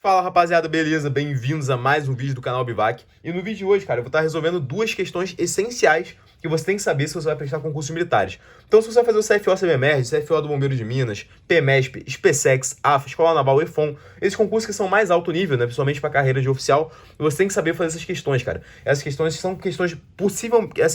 Fala rapaziada, beleza? Bem-vindos a mais um vídeo do canal Bivac. E no vídeo de hoje, cara, eu vou estar resolvendo duas questões essenciais que você tem que saber se você vai prestar concursos militares. Então, se você vai fazer o CFO CBMERG, CFO do Bombeiro de Minas, PMESP, SPSEX, AFA, Escola Naval, EFON, esses concursos que são mais alto nível, né, principalmente para carreira de oficial, você tem que saber fazer essas questões, cara. Essas questões são questões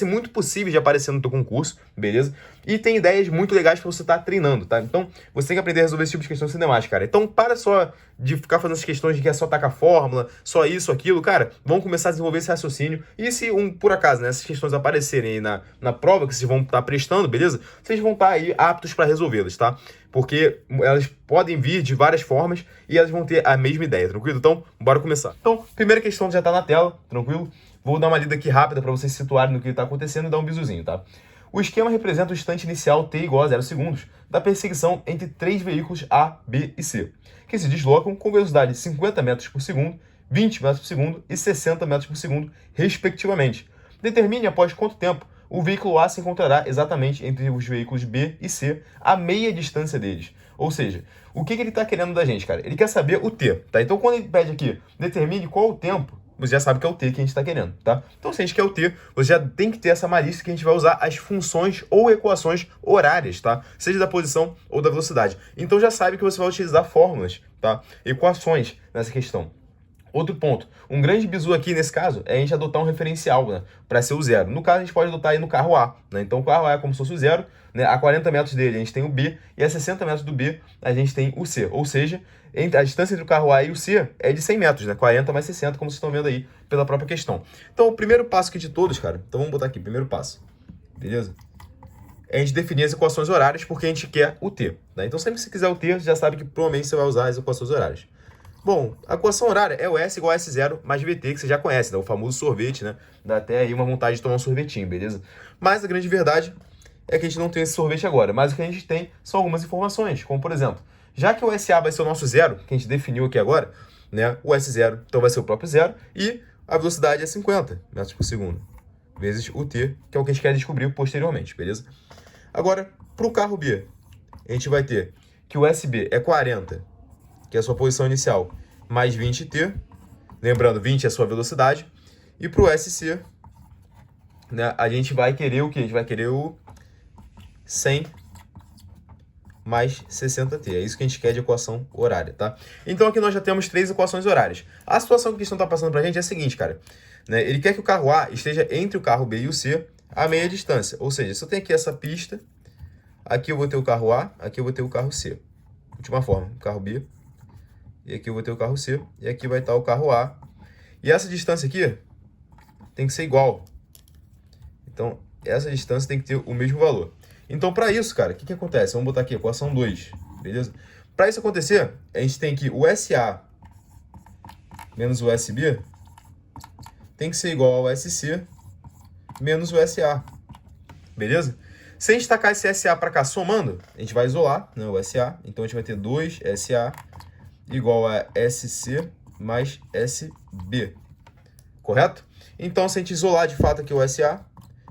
muito possíveis de aparecer no teu concurso, beleza? E tem ideias muito legais para você estar treinando, tá? Então, você tem que aprender a resolver esse tipo de questões sem demais, cara. Então, para só de ficar fazendo essas questões de que é só tacar fórmula, só isso, aquilo, cara, vamos começar a desenvolver esse raciocínio. E se, por acaso, né, essas questões aparecerem aí na prova que vocês vão estar prestando, beleza? Vocês vão estar aí aptos para resolvê-las, tá? Porque elas podem vir de várias formas e elas vão ter a mesma ideia, tranquilo? Então, bora começar. Então, primeira questão já tá na tela, tranquilo? Vou dar uma lida aqui rápida para vocês se situarem no que está acontecendo e dar um bizuzinho, tá? O esquema representa o instante inicial t igual a 0 segundos da perseguição entre três veículos A, B e C, que se deslocam com velocidade de 50 metros por segundo, 20 metros por segundo e 60 metros por segundo, respectivamente. Determine após quanto tempo o veículo A se encontrará exatamente entre os veículos B e C, a meia distância deles. Ou seja, o que ele está querendo da gente, cara? Ele quer saber o T, tá? Então, quando ele pede aqui, determine qual o tempo, você já sabe que é o T que a gente está querendo, tá? Então, se a gente quer o T, você já tem que ter essa malícia que a gente vai usar as funções ou equações horárias, tá? Seja da posição ou da velocidade. Então, já sabe que você vai utilizar fórmulas, tá? Equações nessa questão. Outro ponto, um grande bizu aqui nesse caso é a gente adotar um referencial, né, para ser o zero. No caso, a gente pode adotar aí no carro A, né? Então, o carro A é como se fosse o zero, né? A 40 metros dele a gente tem o B e a 60 metros do B a gente tem o C. Ou seja, a distância entre o carro A e o C é de 100 metros, né? 40 mais 60, como vocês estão vendo aí pela própria questão. Então, o primeiro passo aqui de todos, cara, então vamos botar aqui, primeiro passo, beleza? É a gente definir as equações horárias porque a gente quer o T, né? Então, sempre que você quiser o T, você já sabe que provavelmente você vai usar as equações horárias. Bom, a equação horária é o S igual a S0 mais VT, que você já conhece, né? O famoso sorvete, né? Dá até aí uma vontade de tomar um sorvetinho, beleza? Mas a grande verdade é que a gente não tem esse sorvete agora. Mas o que a gente tem são algumas informações, como por exemplo, já que o SA vai ser o nosso zero, que a gente definiu aqui agora, né? O S0 então vai ser o próprio zero e a velocidade é 50 metros por segundo, vezes o T, que é o que a gente quer descobrir posteriormente, beleza? Agora, para o carro B, a gente vai ter que o SB é 40, que é a sua posição inicial, mais 20t, lembrando, 20 é a sua velocidade, e para o SC, né, a gente vai querer o quê? A gente vai querer o 100 mais 60t, é isso que a gente quer de equação horária, tá? Então aqui nós já temos três equações horárias. A situação que a questão está passando para a gente é a seguinte, cara, né, ele quer que o carro A esteja entre o carro B e o C a meia distância, ou seja, se eu tenho aqui essa pista, aqui eu vou ter o carro A, aqui eu vou ter o carro C. Última forma, o carro B, e aqui eu vou ter o carro C, e aqui vai estar o carro A. E essa distância aqui tem que ser igual. Então, essa distância tem que ter o mesmo valor. Então, para isso, cara, o que acontece? Vamos botar aqui, equação 2, beleza? Para isso acontecer, a gente tem que o SA menos o SB tem que ser igual ao SC menos o SA, beleza? Se a gente tacar esse SA para cá somando, a gente vai isolar, né, o SA. Então, a gente vai ter 2SA igual a SC mais SB, correto? Então, se a gente isolar de fato aqui o SA,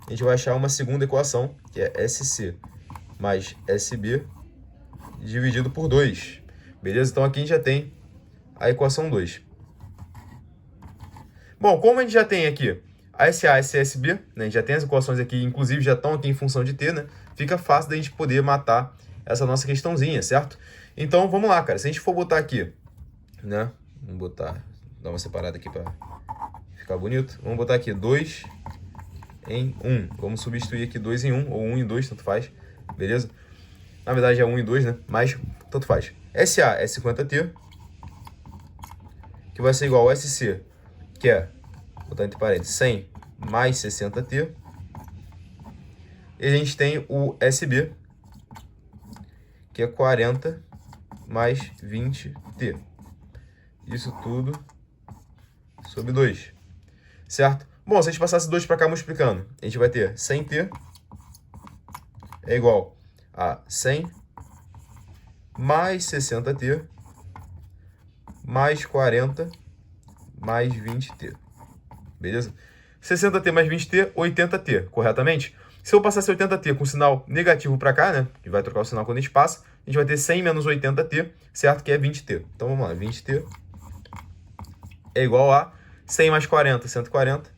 a gente vai achar uma segunda equação, que é SC mais SB dividido por 2, beleza? Então, aqui a gente já tem a equação 2. Bom, como a gente já tem aqui a SA, SC, SB, né? A gente já tem as equações aqui, inclusive já estão aqui em função de T, né? Fica fácil da gente poder matar essa nossa questãozinha, certo? Então, vamos lá, cara. Se a gente for botar aqui, né? Vamos botar, dar uma separada aqui para ficar bonito. Vamos botar aqui 2 em 1. Vamos substituir aqui 2 em 1, ou 1 em 2, tanto faz, beleza? Na verdade é 1 em 2, né? Mas tanto faz. SA é 50t, que vai ser igual ao SC, que é, vou botar entre parênteses, 100 mais 60t. E a gente tem o SB, que é 40 mais 20t. Isso tudo sobre 2, certo? Bom, se a gente passar esse 2 para cá multiplicando, a gente vai ter 100t é igual a 100 mais 60t mais 40 mais 20t, beleza? 60t mais 20t, 80t, corretamente? Se eu passar esse 80t com sinal negativo para cá, né, que vai trocar o sinal quando a gente passa, a gente vai ter 100 menos 80t, certo? Que é 20t. Então vamos lá, 20t é igual a 100 mais 40, 140. Se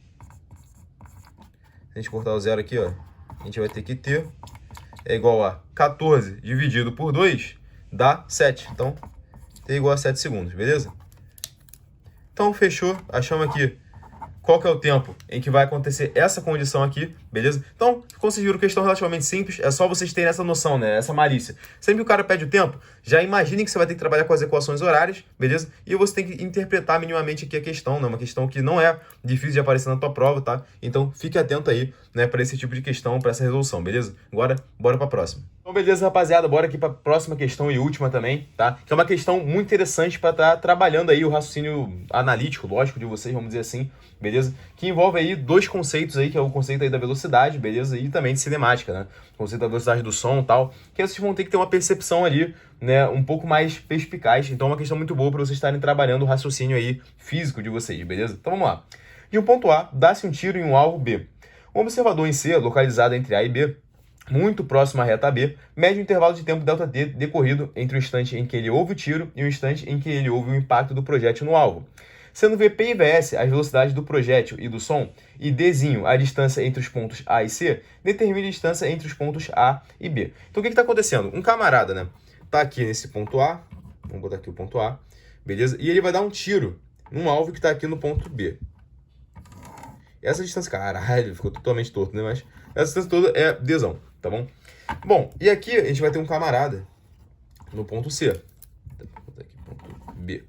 a gente cortar o zero aqui, ó, a gente vai ter que ter é igual a 14 dividido por 2, dá 7. Então, T igual a 7 segundos, beleza? Então, fechou. Achamos aqui qual que é o tempo em que vai acontecer essa condição aqui, beleza? Então, conseguiram questão relativamente simples, é só vocês terem essa noção, né? Essa malícia. Sempre que o cara pede o tempo, já imagine que você vai ter que trabalhar com as equações horárias, beleza? E você tem que interpretar minimamente aqui a questão, né? Uma questão que não é difícil de aparecer na tua prova, tá? Então, fique atento aí, né, para esse tipo de questão, para essa resolução, beleza? Agora, bora para a próxima. Então, beleza, rapaziada, bora aqui para a próxima questão e última também, tá? Que é uma questão muito interessante para estar trabalhando aí o raciocínio analítico, lógico, de vocês, vamos dizer assim, beleza? Que envolve aí dois conceitos aí, que é o conceito aí da velocidade, beleza? E também de cinemática, né? O conceito da velocidade do som e tal, que vocês vão ter que ter uma percepção ali, né, um pouco mais perspicaz. Então é uma questão muito boa para vocês estarem trabalhando o raciocínio aí físico de vocês, beleza? Então vamos lá. De um ponto A, dá-se um tiro em um alvo B. Um observador em C, localizado entre A e B, muito próximo à reta B, mede o intervalo de tempo ΔT decorrido entre o instante em que ele ouve o tiro e o instante em que ele ouve o impacto do projétil no alvo. Sendo VP e VS as velocidades do projétil e do som, e Dzinho a distância entre os pontos A e C, determine a distância entre os pontos A e B. Então o que está acontecendo? Um camarada, né, tá aqui nesse ponto A, vamos botar aqui o ponto A, beleza? E ele vai dar um tiro num alvo que está aqui no ponto B. Essa distância, caralho, ficou totalmente torto, né? Mas essa distância toda é Dzão, tá bom? Bom, e aqui a gente vai ter um camarada no ponto C. Vou botar aqui ponto B.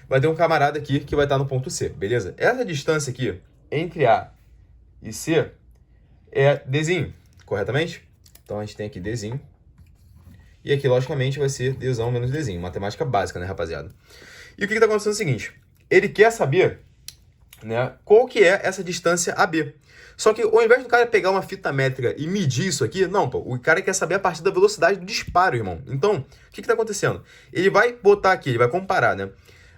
Vai ter um camarada aqui que vai estar no ponto C, beleza? Essa distância aqui, entre A e C, é Dzinho, corretamente? Então a gente tem aqui Dzinho. E aqui, logicamente, vai ser Dzão menos Dzinho. Matemática básica, né, rapaziada? E o que está acontecendo é o seguinte. Ele quer saber, né, qual que é essa distância AB. Só que ao invés do cara pegar uma fita métrica e medir isso aqui, não, pô, o cara quer saber a partir da velocidade do disparo, irmão. Então, o que está acontecendo? Ele vai botar aqui, ele vai comparar, né,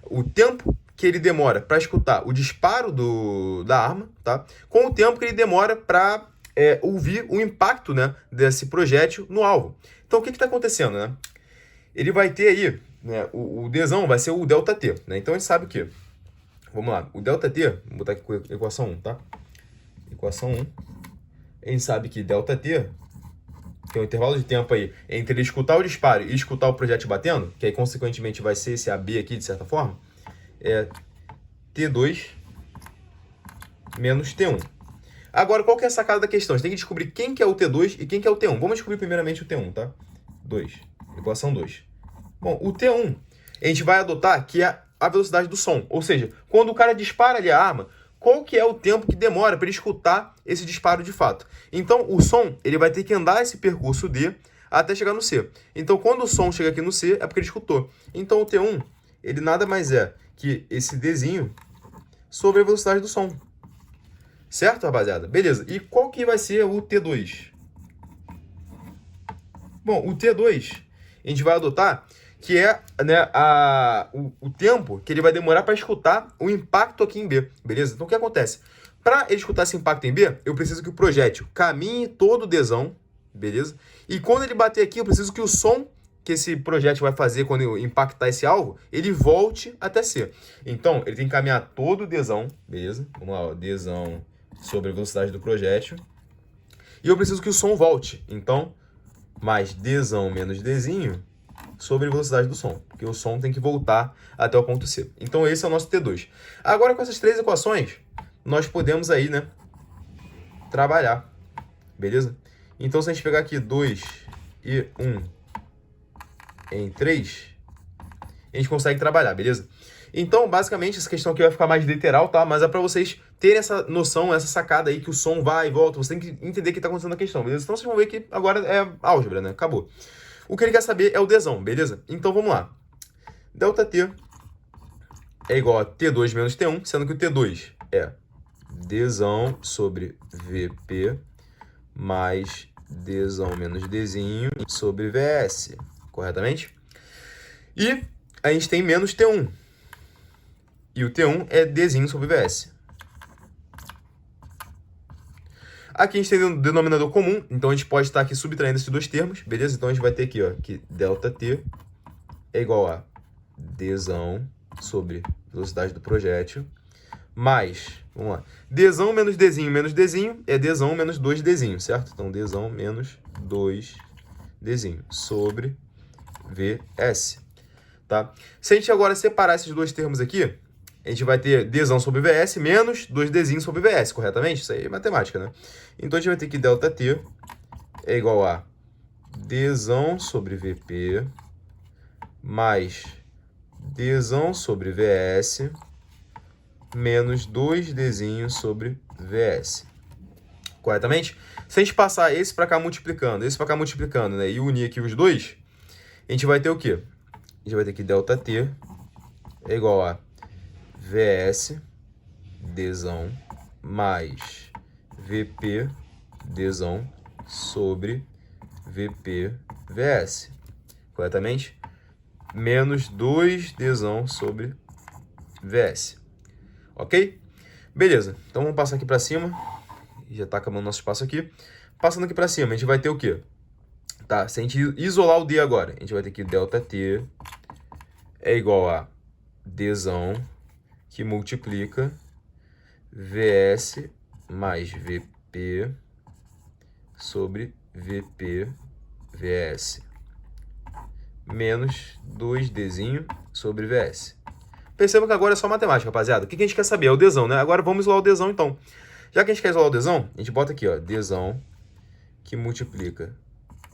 o tempo que ele demora para escutar o disparo da arma, tá, com o tempo que ele demora para ouvir o impacto, né, desse projétil no alvo. Então, o que está acontecendo, né? Ele vai ter aí, né, o Dzão vai ser o ΔT, né? Então, a gente sabe que, vamos lá, o ΔT, vou botar aqui com a equação 1, tá? Equação 1, a gente sabe que ΔT, que é o intervalo de tempo aí entre ele escutar o disparo e escutar o projétil batendo, que aí, consequentemente, vai ser esse AB aqui, de certa forma, é T2 menos T1. Agora, qual que é a sacada da questão? Você tem que descobrir quem que é o T2 e quem que é o T1. Vamos descobrir primeiramente o T1, tá? 2. Equação 2. Bom, o T1, a gente vai adotar que é a velocidade do som. Ou seja, quando o cara dispara ali a arma, qual que é o tempo que demora para ele escutar esse disparo de fato? Então, o som, ele vai ter que andar esse percurso D até chegar no C. Então, quando o som chega aqui no C, é porque ele escutou. Então, o T1, ele nada mais é que esse Dzinho sobre a velocidade do som. Certo, rapaziada? Beleza. E qual que vai ser o T2? Bom, o T2, a gente vai adotar que é, né, o tempo que ele vai demorar para escutar o impacto aqui em B, beleza? Então, o que acontece? Para ele escutar esse impacto em B, eu preciso que o projétil caminhe todo o Dzão, beleza? E quando ele bater aqui, eu preciso que o som que esse projétil vai fazer quando impactar esse alvo, ele volte até C. Então, ele tem que caminhar todo o Dzão, beleza? Vamos lá, ó, Dzão sobre a velocidade do projétil. E eu preciso que o som volte. Então, mais Dzão menos Dzinho sobre a velocidade do som. Porque o som tem que voltar até o ponto C. Então, esse é o nosso T2. Agora, com essas três equações, nós podemos aí, né, trabalhar. Beleza? Então, se a gente pegar aqui 2 e 1 em 3, a gente consegue trabalhar, beleza? Então, basicamente, essa questão aqui vai ficar mais literal, tá? Mas é para vocês terem essa noção, essa sacada aí que o som vai e volta. Você tem que entender o que está acontecendo na questão, beleza? Então, vocês vão ver que agora é álgebra, né? Acabou. O que ele quer saber é o Dzão, beleza? Então, vamos lá. ΔT é igual a T2 menos T1, sendo que o T2 é Dzão sobre VP mais Dzão menos Dzinho sobre VS, corretamente? E a gente tem menos T1. E o T1 é Dzinho sobre VS. Aqui a gente tem um denominador comum, então a gente pode estar aqui subtraindo esses dois termos, beleza? Então a gente vai ter aqui, ó, que ΔT é igual a Dzão sobre velocidade do projétil, mais, vamos lá, Dzão menos Dzinho menos Dzinho é Dzão menos 2Dzinho, certo? Então, Dzão menos 2Dzinho sobre Vs, tá? Se a gente agora separar esses dois termos aqui, a gente vai ter Dzão sobre Vs menos 2Dzinho sobre Vs, corretamente? Isso aí é matemática, né? Então, a gente vai ter que ΔT é igual a Dzão sobre Vp mais Dzão sobre Vs menos 2Dzinho sobre Vs. Corretamente? Se a gente passar esse para cá multiplicando, esse para cá multiplicando, né, e unir aqui os dois, a gente vai ter o quê? A gente vai ter que ΔT é igual a Vs Dzão mais Vp Dzão sobre Vp Vs. Corretamente? Menos 2Dzão sobre Vs. Ok? Beleza. Então, vamos passar aqui para cima. Já está acabando nosso espaço aqui. Passando aqui para cima, a gente vai ter o quê? Tá, se a gente isolar o D agora, a gente vai ter que ΔT é igual a Dzão que multiplica Vs mais Vp sobre Vp Vs menos 2Dzinho sobre Vs. Perceba que agora é só matemática, rapaziada. O que a gente quer saber? É o Dzão, né? Agora vamos isolar o Dzão, então. Já que a gente quer isolar o Dzão, a gente bota aqui, ó, Dzão que multiplica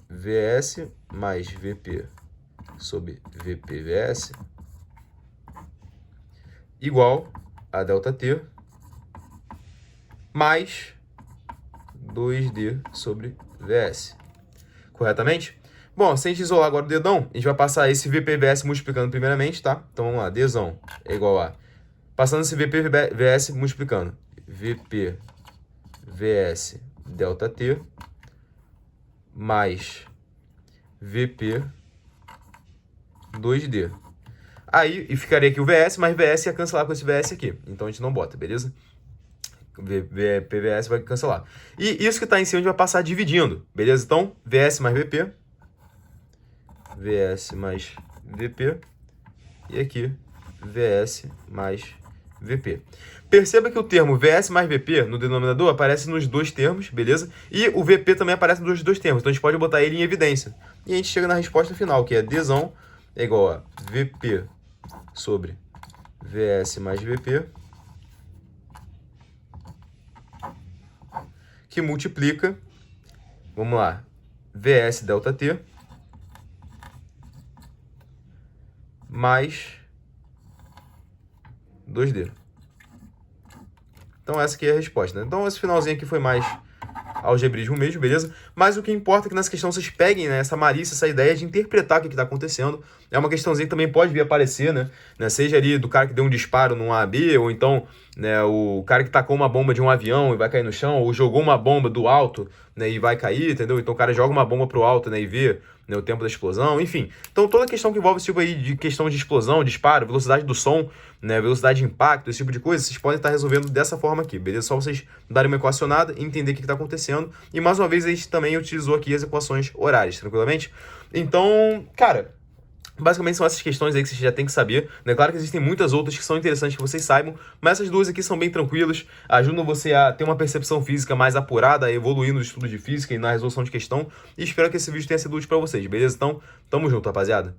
Vs mais Vp sobre Vp Vs igual a ΔT mais 2D sobre Vs. Corretamente? Bom, se a gente isolar agora o dedão, a gente vai passar esse VPVS multiplicando primeiramente, tá? Então, vamos lá. Dzão é igual a... Passando esse VPVS multiplicando. VPVS ΔT mais VP 2D. Aí, e ficaria aqui o VS, mas VS ia cancelar com esse VS aqui. Então, a gente não bota, beleza? VPVS vai cancelar. E isso que está em cima a gente vai passar dividindo, beleza? Então, VS mais VP. VS mais VP. E aqui, VS mais VP. Perceba que o termo VS mais VP no denominador aparece nos dois termos, beleza? E o VP também aparece nos dois termos. Então, a gente pode botar ele em evidência. E a gente chega na resposta final, que é Dzão é igual a VP sobre VS mais VP, que multiplica, vamos lá, Vs ΔT mais 2D. Então, essa aqui é a resposta, né? Então, esse finalzinho aqui foi mais algebrismo mesmo, beleza? Mas o que importa é que nessa questão vocês peguem, né, essa malícia, essa ideia de interpretar o que está acontecendo. É uma questãozinha que também pode vir a aparecer, né? Seja ali do cara que deu um disparo num AB, ou então, né, o cara que tacou uma bomba de um avião e vai cair no chão, ou jogou uma bomba do alto, né, e vai cair, entendeu? Então o cara joga uma bomba pro alto, né, e vê, né, o tempo da explosão, enfim. Então toda questão que envolve esse tipo aí de questão de explosão, disparo, velocidade do som, né, velocidade de impacto, esse tipo de coisa, vocês podem estar resolvendo dessa forma aqui, beleza? Só vocês darem uma equacionada, entender o que está acontecendo. E mais uma vez a gente também utilizou aqui as equações horárias, tranquilamente? Então, cara, basicamente são essas questões aí que vocês já tem que saber, né? Claro que existem muitas outras que são interessantes que vocês saibam, mas essas duas aqui são bem tranquilas, ajudam você a ter uma percepção física mais apurada, a evoluir no estudo de física e na resolução de questão. E espero que esse vídeo tenha sido útil para vocês, beleza? Então, tamo junto, rapaziada.